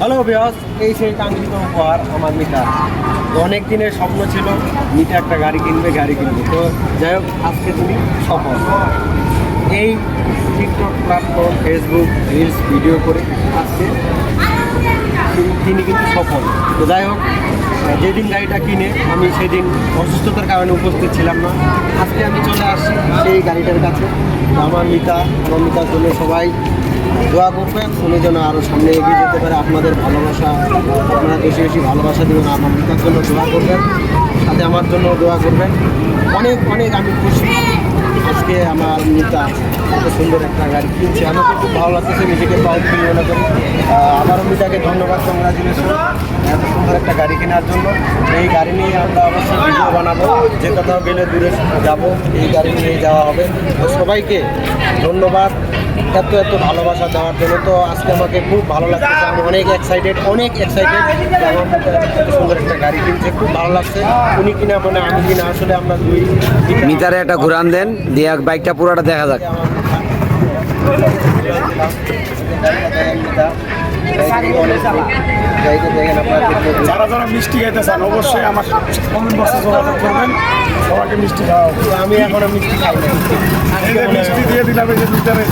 Hello বিয়স, এই সেই কাঙ্ক্ষিত উপহার আমার মিতা। তো অনেক দিনের স্বপ্ন ছিল মিতা একটা গাড়ি কিনবে। তো যাই হোক, আজকে তুমি সফল। এই TikTok platform, Facebook reels video করে আজকে তিনি কিন্তু সফল। তো যাই হোক, যেদিন গাড়িটা কিনে আমি সেদিন অসুস্থতার কারণে উপস্থিত ছিলাম না। আজকে আমি চলে আসছি সেই গাড়িটার কাছে। তো আমার মিতার জন্য সবাই দোয়া করবেন, উনি যেন আরও সামনে এগিয়ে যেতে পারে। আপনাদের ভালোবাসা, আপনারা বেশি বেশি ভালোবাসা দেবেন। আমার মিতার জন্য দোয়া করবেন, সাথে আমার জন্য দোয়া করবেন। অনেক অনেক আমি খুশি আজকে আমার মিতা এত সুন্দর একটা গাড়ি কিনছে। আমাকে খুব ভালো লাগতেছে, নিজেকে প্রাউড ফিল মনে করি। আবারও মিতাকে ধন্যবাদ, কংগ্রাচুলেশন এত সুন্দর একটা গাড়ি কেনার জন্য। এই গাড়ি নিয়ে আমরা অবশ্যই ভিডিও বানাবো, যে কোথাও গেলে দূরে যাব এই গাড়ি নিয়ে যাওয়া হবে। তো সবাইকে ধন্যবাদ এত এত ভালোবাসা দেওয়ার জন্য। তো আজকে আমাকে খুব ভালো লাগতেছে, আমি অনেক এক্সাইটেড আমার মতো এত সুন্দর একটা গাড়ি কিনছে, খুব ভালো লাগছে। উনি কিনা মানে আমি কিনা, আসলে আমরা দুই মিটারে একটা ঘুরান দেন, দিয়ে বাইকটা পুরোটা দেখা যাক। যারা যারা মিষ্টি খাইতে চান অবশ্যই আমার কমেন্ট বক্সে যোগাযোগ করবেন, সবাইকে মিষ্টি খাওয়া হবে। আমি এখনো মিষ্টি খাই না। এই যে মিষ্টি দিয়ে দিলাম এই যে মিটারে।